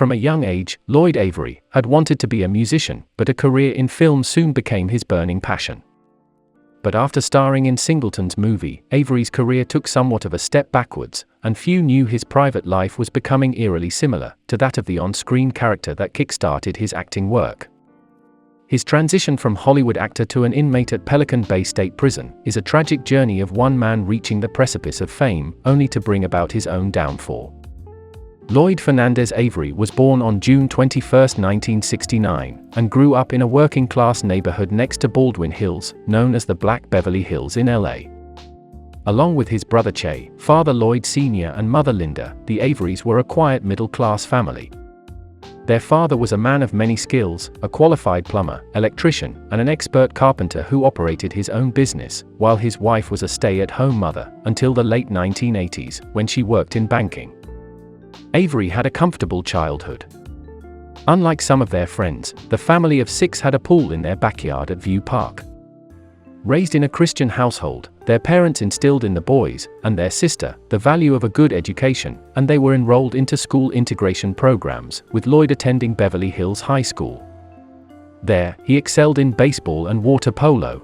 From a young age, Lloyd Avery had wanted to be a musician, but a career in film soon became his burning passion. But after starring in Singleton's movie, Avery's career took somewhat of a step backwards, and few knew his private life was becoming eerily similar to that of the on-screen character that kick-started his acting work. His transition from Hollywood actor to an inmate at Pelican Bay State Prison is a tragic journey of one man reaching the precipice of fame, only to bring about his own downfall. Lloyd Fernandez Avery was born on June 21, 1969, and grew up in a working-class neighborhood next to Baldwin Hills, known as the Black Beverly Hills in LA. Along with his brother Che, father Lloyd Sr. and mother Linda, the Averys were a quiet middle-class family. Their father was a man of many skills, a qualified plumber, electrician, and an expert carpenter who operated his own business, while his wife was a stay-at-home mother, until the late 1980s, when she worked in banking. Avery had a comfortable childhood. Unlike some of their friends, the family of 6 had a pool in their backyard at View Park. Raised in a Christian household, their parents instilled in the boys, and their sister, the value of a good education, and they were enrolled into school integration programs, with Lloyd attending Beverly Hills High School. There, he excelled in baseball and water polo.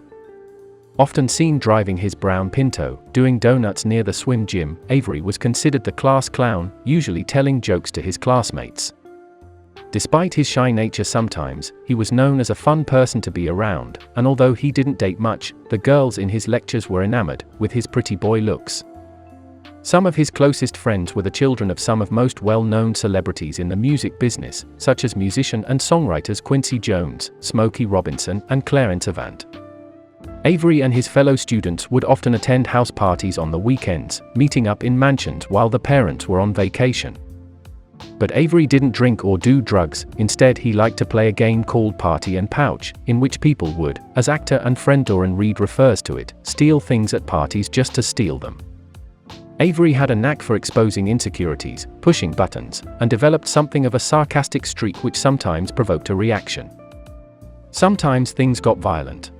Often seen driving his brown Pinto, doing donuts near the swim gym, Avery was considered the class clown, usually telling jokes to his classmates. Despite his shy nature sometimes, he was known as a fun person to be around, and although he didn't date much, the girls in his lectures were enamored with his pretty boy looks. Some of his closest friends were the children of some of most well-known celebrities in the music business, such as musician and songwriters Quincy Jones, Smokey Robinson, and Clarence Avant. Avery and his fellow students would often attend house parties on the weekends, meeting up in mansions while the parents were on vacation. But Avery didn't drink or do drugs. Instead, he liked to play a game called Party and Pouch, in which people would, as actor and friend Doran Reed refers to it, steal things at parties just to steal them. Avery had a knack for exposing insecurities, pushing buttons, and developed something of a sarcastic streak which sometimes provoked a reaction. Sometimes things got violent.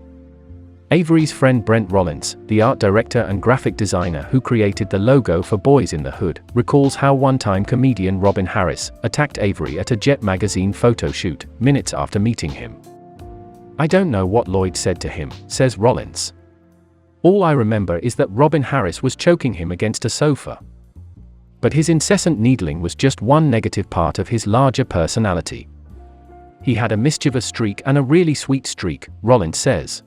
Avery's friend Brent Rollins, the art director and graphic designer who created the logo for Boyz N The Hood, recalls how one-time comedian Robin Harris attacked Avery at a Jet magazine photo shoot, minutes after meeting him. "I don't know what Lloyd said to him," says Rollins. "All I remember is that Robin Harris was choking him against a sofa." But his incessant needling was just one negative part of his larger personality. He had a mischievous streak and a really sweet streak, Rollins says.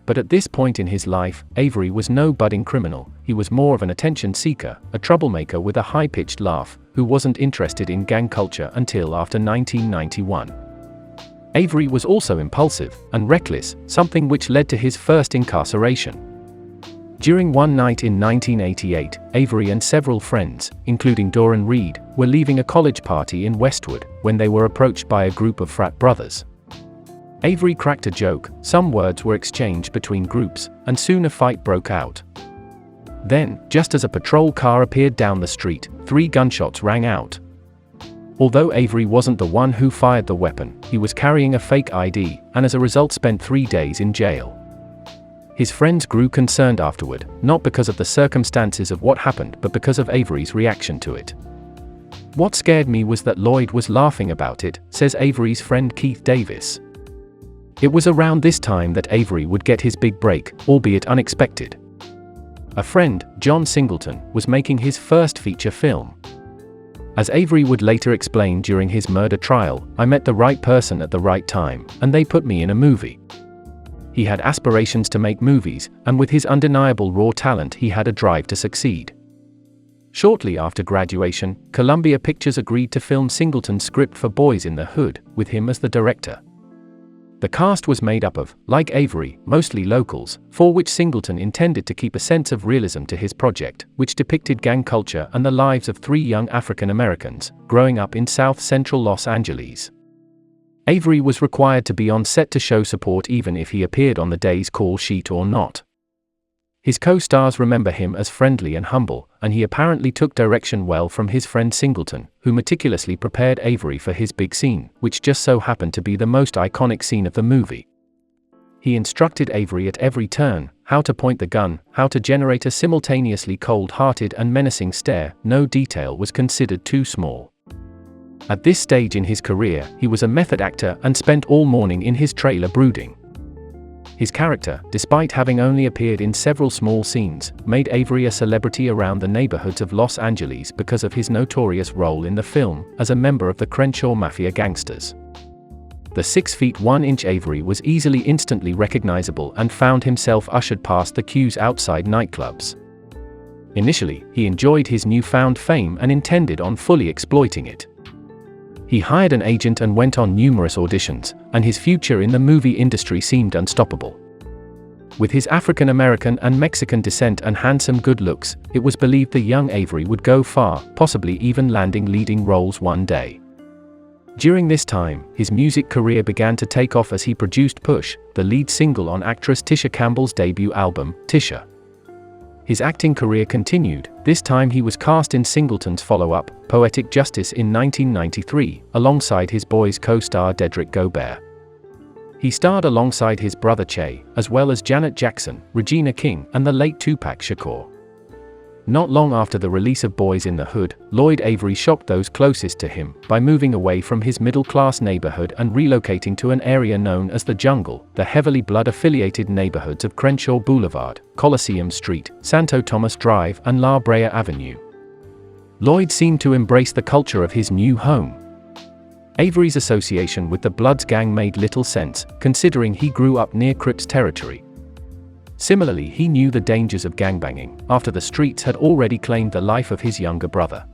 But at this point in his life, Avery was no budding criminal. He was more of an attention seeker, a troublemaker with a high-pitched laugh, who wasn't interested in gang culture until after 1991. Avery was also impulsive and reckless, something which led to his first incarceration. During one night in 1988, Avery and several friends, including Doran Reed, were leaving a college party in Westwood, when they were approached by a group of frat brothers. Avery cracked a joke, some words were exchanged between groups, and soon a fight broke out. Then, just as a patrol car appeared down the street, 3 gunshots rang out. Although Avery wasn't the one who fired the weapon, he was carrying a fake ID, and as a result spent 3 days in jail. His friends grew concerned afterward, not because of the circumstances of what happened but because of Avery's reaction to it. "What scared me was that Lloyd was laughing about it," says Avery's friend Keith Davis. It was around this time that Avery would get his big break, albeit unexpected. A friend, John Singleton, was making his first feature film. As Avery would later explain during his murder trial, "I met the right person at the right time, and they put me in a movie." He had aspirations to make movies, and with his undeniable raw talent he had a drive to succeed. Shortly after graduation, Columbia Pictures agreed to film Singleton's script for Boyz N The Hood, with him as the director. The cast was made up of, like Avery, mostly locals, for which Singleton intended to keep a sense of realism to his project, which depicted gang culture and the lives of 3 young African Americans, growing up in South Central Los Angeles. Avery was required to be on set to show support even if he appeared on the day's call sheet or not. His co-stars remember him as friendly and humble, and he apparently took direction well from his friend Singleton, who meticulously prepared Avery for his big scene, which just so happened to be the most iconic scene of the movie. He instructed Avery at every turn, how to point the gun, how to generate a simultaneously cold-hearted and menacing stare. No detail was considered too small. At this stage in his career, he was a method actor and spent all morning in his trailer brooding. His character, despite having only appeared in several small scenes, made Avery a celebrity around the neighborhoods of Los Angeles because of his notorious role in the film as a member of the Crenshaw Mafia gangsters. The 6'1" Avery was instantly recognizable and found himself ushered past the queues outside nightclubs. Initially, he enjoyed his newfound fame and intended on fully exploiting it. He hired an agent and went on numerous auditions, and his future in the movie industry seemed unstoppable. With his African American and Mexican descent and handsome good looks, it was believed the young Avery would go far, possibly even landing leading roles one day. During this time, his music career began to take off as he produced Push, the lead single on actress Tisha Campbell's debut album, Tisha. His acting career continued. This time he was cast in Singleton's follow-up, Poetic Justice in 1993, alongside his Boyz co-star Dedrick Gobert. He starred alongside his brother Che, as well as Janet Jackson, Regina King, and the late Tupac Shakur. Not long after the release of Boyz N The Hood, Lloyd Avery shocked those closest to him by moving away from his middle-class neighborhood and relocating to an area known as the Jungle, the heavily blood-affiliated neighborhoods of Crenshaw Boulevard, Coliseum Street, Santo Tomas Drive, and La Brea Avenue. Lloyd seemed to embrace the culture of his new home. Avery's association with the Bloods gang made little sense, considering he grew up near Crips territory. Similarly, he knew the dangers of gangbanging, after the streets had already claimed the life of his younger brother.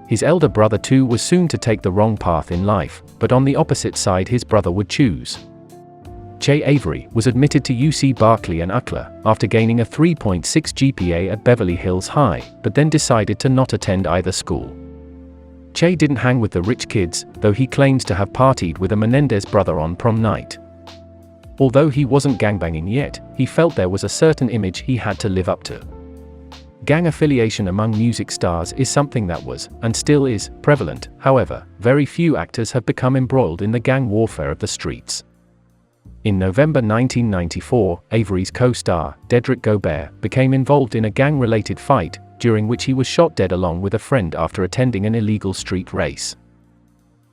His elder brother too was soon to take the wrong path in life, but on the opposite side his brother would choose. Che Avery was admitted to UC Berkeley and UCLA, after gaining a 3.6 GPA at Beverly Hills High, but then decided to not attend either school. Che didn't hang with the rich kids, though he claims to have partied with a Menendez brother on prom night. Although he wasn't gangbanging yet, he felt there was a certain image he had to live up to. Gang affiliation among music stars is something that was, and still is, prevalent. However, very few actors have become embroiled in the gang warfare of the streets. In November 1994, Avery's co-star, Dedrick Gobert, became involved in a gang-related fight, during which he was shot dead along with a friend after attending an illegal street race.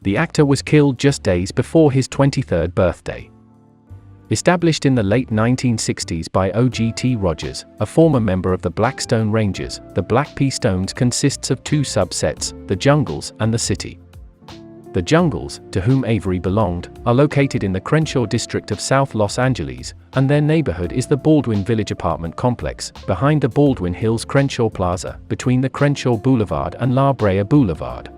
The actor was killed just days before his 23rd birthday. Established in the late 1960s by O.G.T. Rogers, a former member of the Blackstone Rangers, the Black Pea Stones consists of two subsets, the Jungles and the City. The Jungles, to whom Avery belonged, are located in the Crenshaw district of South Los Angeles, and their neighborhood is the Baldwin Village apartment complex, behind the Baldwin Hills Crenshaw Plaza, between the Crenshaw Boulevard and La Brea Boulevard.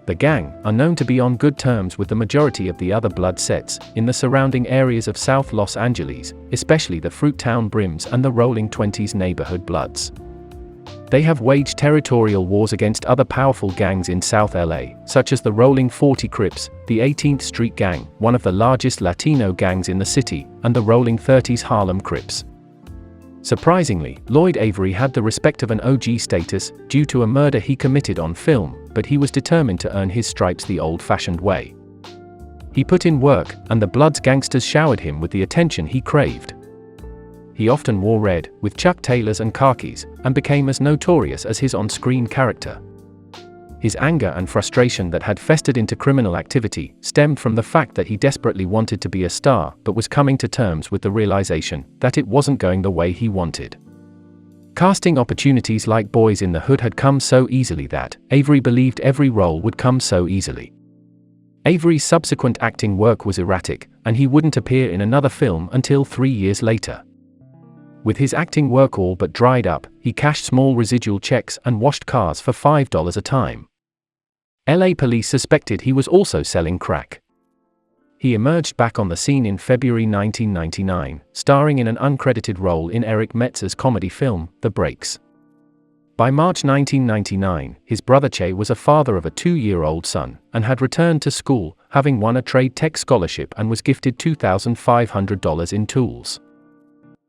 The gang are known to be on good terms with the majority of the other blood sets in the surrounding areas of South Los Angeles, especially the Fruittown Brims and the Rolling 20s neighborhood Bloods. They have waged territorial wars against other powerful gangs in South LA, such as the Rolling 40 Crips, the 18th Street Gang, one of the largest Latino gangs in the city, and the Rolling 30s Harlem Crips. Surprisingly, Lloyd Avery had the respect of an OG status, due to a murder he committed on film, but he was determined to earn his stripes the old-fashioned way. He put in work, and the Bloods gangsters showered him with the attention he craved. He often wore red, with Chuck Taylors and khakis, and became as notorious as his on-screen character. His anger and frustration that had festered into criminal activity stemmed from the fact that he desperately wanted to be a star but was coming to terms with the realization that it wasn't going the way he wanted. Casting opportunities like Boyz N The Hood had come so easily that Avery believed every role would come so easily. Avery's subsequent acting work was erratic, and he wouldn't appear in another film until 3 years later. With his acting work all but dried up, he cashed small residual checks and washed cars for $5 a time. LA police suspected he was also selling crack. He emerged back on the scene in February 1999, starring in an uncredited role in Eric Metzer's comedy film, The Breaks. By March 1999, his brother Che was a father of a 2-year-old son, and had returned to school, having won a trade tech scholarship and was gifted $2,500 in tools.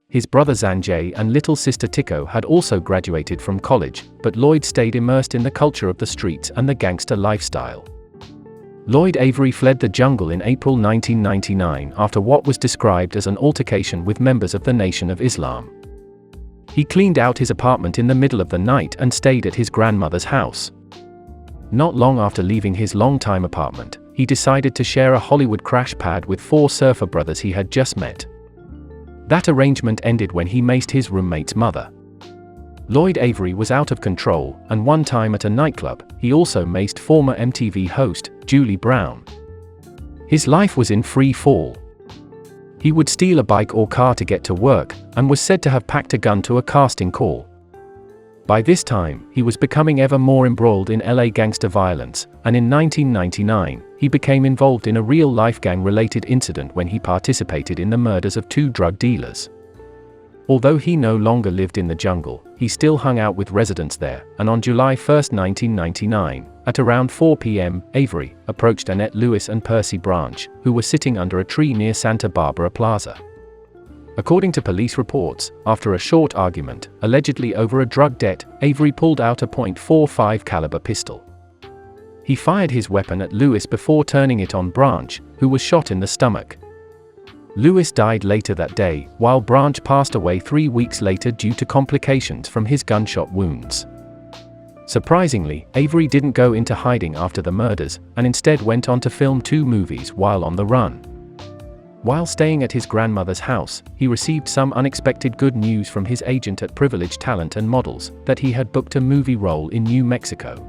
His brother Sanjay and little sister Tico had also graduated from college, but Lloyd stayed immersed in the culture of the streets and the gangster lifestyle. Lloyd Avery fled the jungle in April 1999 after what was described as an altercation with members of the Nation of Islam. He cleaned out his apartment in the middle of the night and stayed at his grandmother's house. Not long after leaving his longtime apartment, he decided to share a Hollywood crash pad with 4 surfer brothers he had just met. That arrangement ended when he maced his roommate's mother. Lloyd Avery was out of control, and one time at a nightclub, he also maced former MTV host, Julie Brown. His life was in free fall. He would steal a bike or car to get to work, and was said to have packed a gun to a casting call. By this time, he was becoming ever more embroiled in LA gangster violence, and in 1999, he became involved in a real-life gang-related incident when he participated in the murders of 2 drug dealers. Although he no longer lived in the jungle, he still hung out with residents there, and on July 1, 1999, at around 4 p.m., Avery approached Annette Lewis and Percy Branch, who were sitting under a tree near Santa Barbara Plaza. According to police reports, after a short argument, allegedly over a drug debt, Avery pulled out a .45 caliber pistol. He fired his weapon at Lewis before turning it on Branch, who was shot in the stomach. Lewis died later that day, while Branch passed away 3 weeks later due to complications from his gunshot wounds. Surprisingly, Avery didn't go into hiding after the murders, and instead went on to film 2 movies while on the run. While staying at his grandmother's house, he received some unexpected good news from his agent at Privileged Talent and Models, that he had booked a movie role in New Mexico.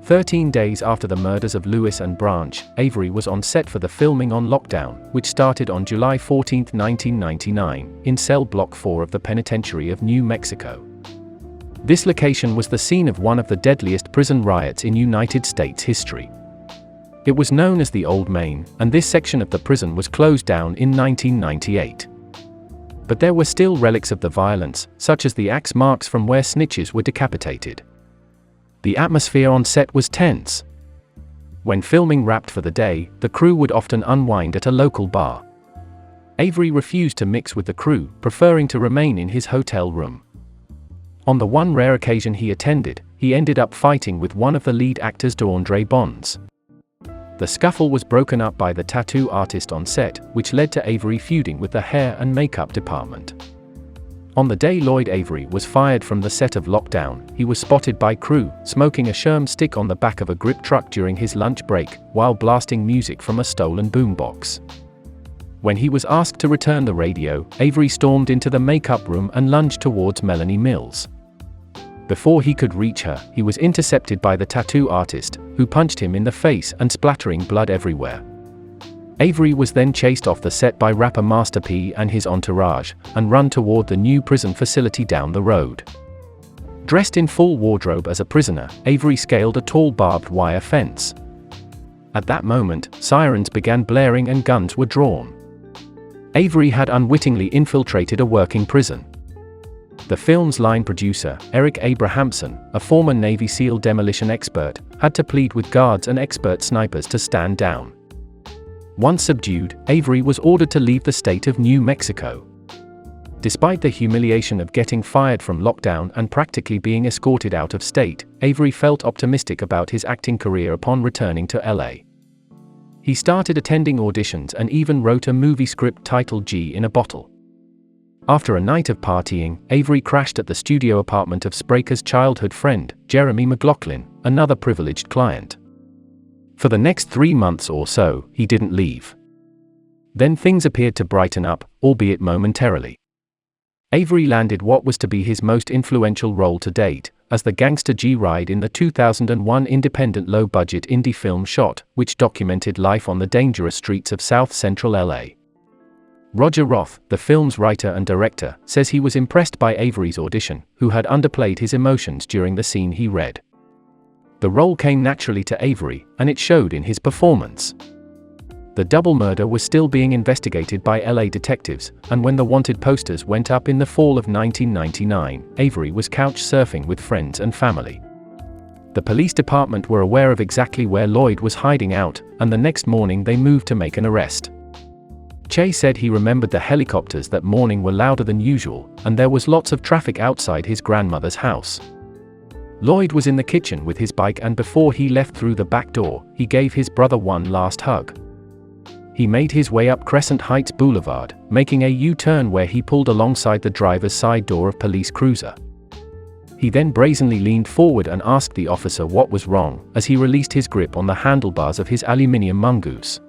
13 days after the murders of Lewis and Branch, Avery was on set for the filming on Lockdown, which started on July 14, 1999, in Cell Block 4 of the Penitentiary of New Mexico. This location was the scene of one of the deadliest prison riots in United States history. It was known as the Old Main, and this section of the prison was closed down in 1998. But there were still relics of the violence, such as the axe marks from where snitches were decapitated. The atmosphere on set was tense. When filming wrapped for the day, the crew would often unwind at a local bar. Avery refused to mix with the crew, preferring to remain in his hotel room. On the one rare occasion he attended, he ended up fighting with one of the lead actors, DeAndre Bonds. The scuffle was broken up by the tattoo artist on set, which led to Avery feuding with the hair and makeup department. On the day Lloyd Avery was fired from the set of Lockdown, he was spotted by crew, smoking a Sherm stick on the back of a grip truck during his lunch break, while blasting music from a stolen boombox. When he was asked to return the radio, Avery stormed into the makeup room and lunged towards Melanie Mills. Before he could reach her, he was intercepted by the tattoo artist, who punched him in the face and splattering blood everywhere. Avery was then chased off the set by rapper Master P and his entourage, and run toward the new prison facility down the road. Dressed in full wardrobe as a prisoner, Avery scaled a tall barbed wire fence. At that moment, sirens began blaring and guns were drawn. Avery had unwittingly infiltrated a working prison. The film's line producer, Eric Abrahamson, a former Navy SEAL demolition expert, had to plead with guards and expert snipers to stand down. Once subdued, Avery was ordered to leave the state of New Mexico. Despite the humiliation of getting fired from Lockdown and practically being escorted out of state, Avery felt optimistic about his acting career upon returning to LA. He started attending auditions and even wrote a movie script titled G in a Bottle. After a night of partying, Avery crashed at the studio apartment of Spraker's childhood friend, Jeremy McLaughlin, another privileged client. For the next 3 months or so, he didn't leave. Then things appeared to brighten up, albeit momentarily. Avery landed what was to be his most influential role to date, as the gangster G-Ride in the 2001 independent low-budget indie film Shot, which documented life on the dangerous streets of South Central LA. Roger Roth, the film's writer and director, says he was impressed by Avery's audition, who had underplayed his emotions during the scene he read. The role came naturally to Avery, and it showed in his performance. The double murder was still being investigated by LA detectives, and when the wanted posters went up in the fall of 1999, Avery was couch surfing with friends and family. The police department were aware of exactly where Lloyd was hiding out, and the next morning they moved to make an arrest. Che said he remembered the helicopters that morning were louder than usual, and there was lots of traffic outside his grandmother's house. Lloyd was in the kitchen with his bike, and before he left through the back door, he gave his brother one last hug. He made his way up Crescent Heights Boulevard, making a U-turn where he pulled alongside the driver's side door of police cruiser. He then brazenly leaned forward and asked the officer what was wrong, as he released his grip on the handlebars of his aluminium mongoose.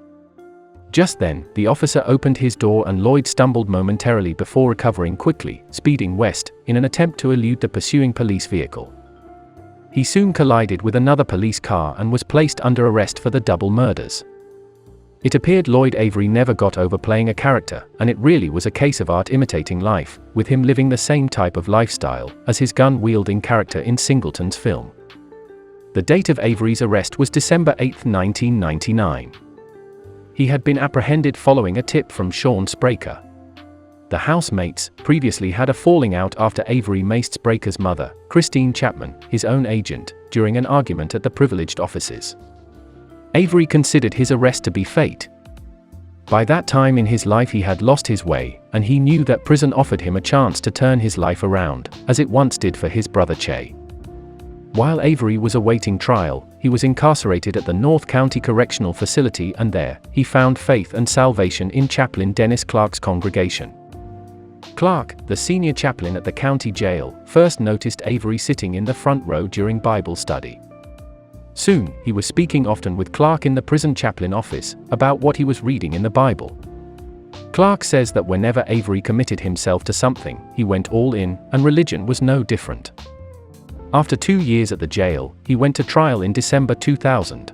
Just then, the officer opened his door and Lloyd stumbled momentarily before recovering quickly, speeding west, in an attempt to elude the pursuing police vehicle. He soon collided with another police car and was placed under arrest for the double murders. It appeared Lloyd Avery never got over playing a character, and it really was a case of art imitating life, with him living the same type of lifestyle as his gun-wielding character in Singleton's film. The date of Avery's arrest was December 8, 1999. He had been apprehended following a tip from Sean Spraker. The housemates previously had a falling out after Avery maced Spraker's mother, Christine Chapman, his own agent, during an argument at the privileged offices. Avery considered his arrest to be fate. By that time in his life he had lost his way, and he knew that prison offered him a chance to turn his life around, as it once did for his brother Che. While Avery was awaiting trial, he was incarcerated at the North County Correctional Facility, and there, he found faith and salvation in Chaplain Dennis Clark's congregation. Clark, the senior chaplain at the county jail, first noticed Avery sitting in the front row during Bible study. Soon, he was speaking often with Clark in the prison chaplain office about what he was reading in the Bible. Clark says that whenever Avery committed himself to something, he went all in, and religion was no different. After 2 years at the jail, he went to trial in December 2000.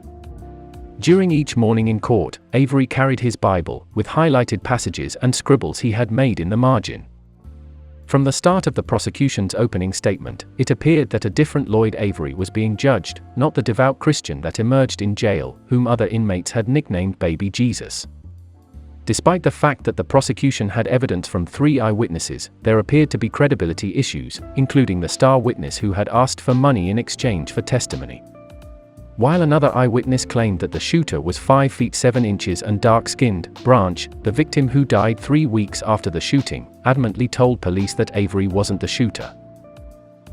During each morning in court, Avery carried his Bible, with highlighted passages and scribbles he had made in the margin. From the start of the prosecution's opening statement, it appeared that a different Lloyd Avery was being judged, not the devout Christian that emerged in jail, whom other inmates had nicknamed Baby Jesus. Despite the fact that the prosecution had evidence from 3 eyewitnesses, there appeared to be credibility issues, including the star witness who had asked for money in exchange for testimony. While another eyewitness claimed that the shooter was 5 feet 7 inches and dark-skinned, Branch, the victim who died 3 weeks after the shooting, adamantly told police that Avery wasn't the shooter.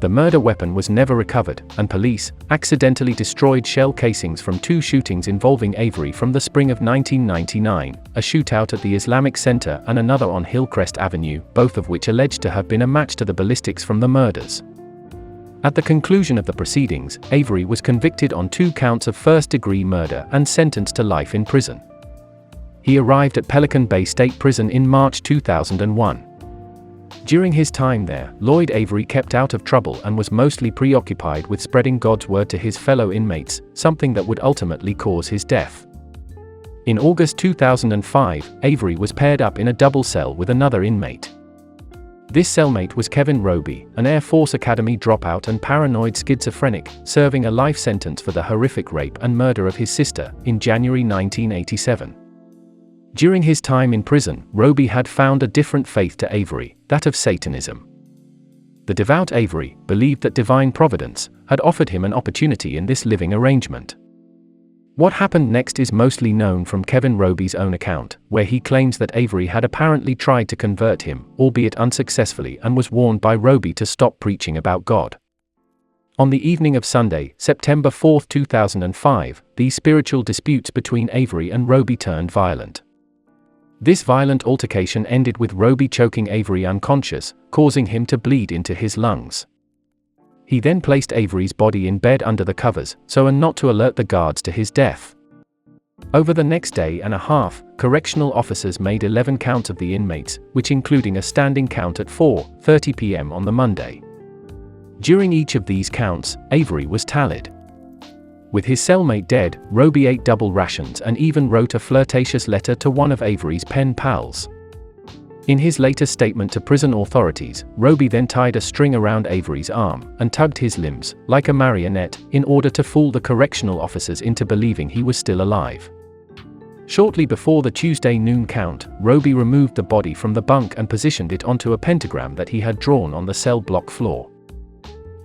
The murder weapon was never recovered, and police accidentally destroyed shell casings from 2 shootings involving Avery from the spring of 1999, a shootout at the Islamic Center and another on Hillcrest Avenue, both of which alleged to have been a match to the ballistics from the murders. At the conclusion of the proceedings, Avery was convicted on 2 counts of first-degree murder and sentenced to life in prison. He arrived at Pelican Bay State Prison in March 2001. During his time there, Lloyd Avery kept out of trouble and was mostly preoccupied with spreading God's word to his fellow inmates, something that would ultimately cause his death. In August 2005, Avery was paired up in a double cell with another inmate. This cellmate was Kevin Roby, an Air Force Academy dropout and paranoid schizophrenic, serving a life sentence for the horrific rape and murder of his sister, in January 1987. During his time in prison, Roby had found a different faith to Avery, that of Satanism. The devout Avery believed that divine providence had offered him an opportunity in this living arrangement. What happened next is mostly known from Kevin Roby's own account, where he claims that Avery had apparently tried to convert him, albeit unsuccessfully, and was warned by Roby to stop preaching about God. On the evening of Sunday, September 4, 2005, these spiritual disputes between Avery and Roby turned violent. This violent altercation ended with Roby choking Avery unconscious, causing him to bleed into his lungs. He then placed Avery's body in bed under the covers, so as not to alert the guards to his death. Over the next day and a half, correctional officers made 11 counts of the inmates, which including a standing count at 4:30 p.m. on the Monday. During each of these counts, Avery was tallied. With his cellmate dead, Roby ate double rations and even wrote a flirtatious letter to one of Avery's pen pals. In his later statement to prison authorities, Roby then tied a string around Avery's arm and tugged his limbs, like a marionette, in order to fool the correctional officers into believing he was still alive. Shortly before the Tuesday noon count, Roby removed the body from the bunk and positioned it onto a pentagram that he had drawn on the cell block floor.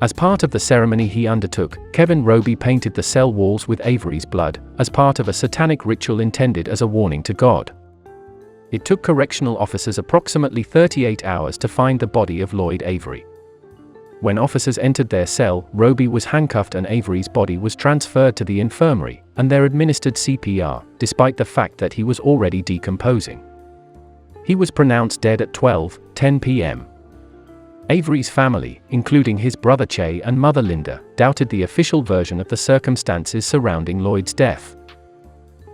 As part of the ceremony he undertook, Kevin Roby painted the cell walls with Avery's blood, as part of a satanic ritual intended as a warning to God. It took correctional officers approximately 38 hours to find the body of Lloyd Avery. When officers entered their cell, Roby was handcuffed and Avery's body was transferred to the infirmary, and there administered CPR, despite the fact that he was already decomposing. He was pronounced dead at 12:10 p.m. Avery's family, including his brother Che and mother Linda, doubted the official version of the circumstances surrounding Lloyd's death.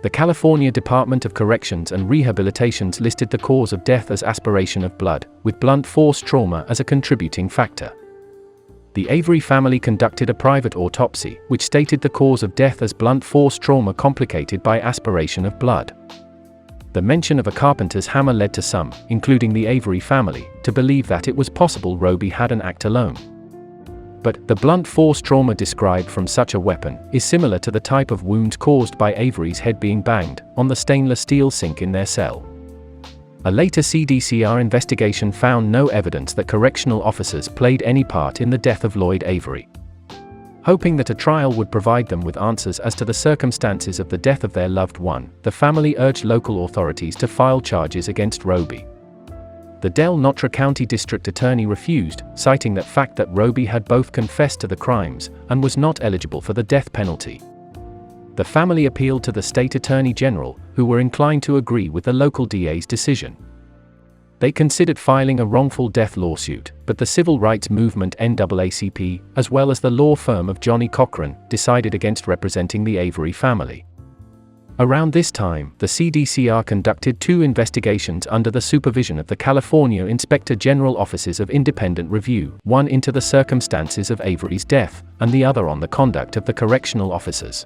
The California Department of Corrections and Rehabilitations listed the cause of death as aspiration of blood, with blunt force trauma as a contributing factor. The Avery family conducted a private autopsy, which stated the cause of death as blunt force trauma complicated by aspiration of blood. The mention of a carpenter's hammer led to some, including the Avery family, to believe that it was possible Roby had an act alone. But the blunt force trauma described from such a weapon is similar to the type of wound caused by Avery's head being banged on the stainless steel sink in their cell. A later CDCR investigation found no evidence that correctional officers played any part in the death of Lloyd Avery. Hoping that a trial would provide them with answers as to the circumstances of the death of their loved one, the family urged local authorities to file charges against Roby. The Del Notre County District Attorney refused, citing the fact that Roby had both confessed to the crimes and was not eligible for the death penalty. The family appealed to the state attorney general, who were inclined to agree with the local DA's decision. They considered filing a wrongful death lawsuit, but the civil rights movement NAACP, as well as the law firm of Johnny Cochran, decided against representing the Avery family. Around this time, the CDCR conducted 2 investigations under the supervision of the California Inspector General Offices of Independent Review, one into the circumstances of Avery's death, and the other on the conduct of the correctional officers.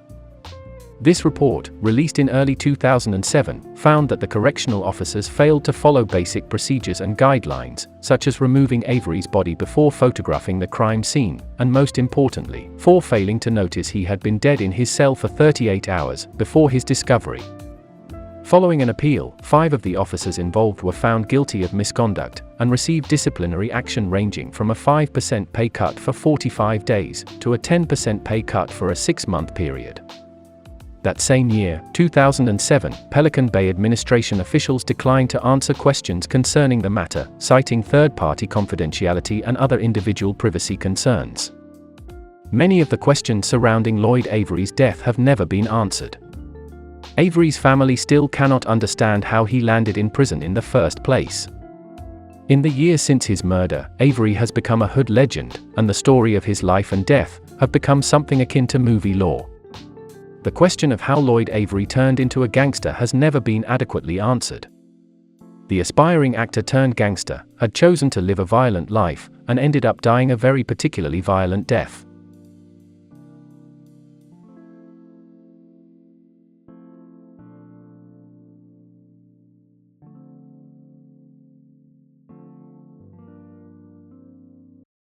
This report, released in early 2007, found that the correctional officers failed to follow basic procedures and guidelines, such as removing Avery's body before photographing the crime scene, and most importantly, for failing to notice he had been dead in his cell for 38 hours before his discovery. Following an appeal, 5 of the officers involved were found guilty of misconduct and received disciplinary action ranging from a 5% pay cut for 45 days to a 10% pay cut for a 6-month period. That same year, 2007, Pelican Bay administration officials declined to answer questions concerning the matter, citing third-party confidentiality and other individual privacy concerns. Many of the questions surrounding Lloyd Avery's death have never been answered. Avery's family still cannot understand how he landed in prison in the first place. In the years since his murder, Avery has become a hood legend, and the story of his life and death have become something akin to movie lore. The question of how Lloyd Avery turned into a gangster has never been adequately answered. The aspiring actor turned gangster had chosen to live a violent life and ended up dying a very particularly violent death.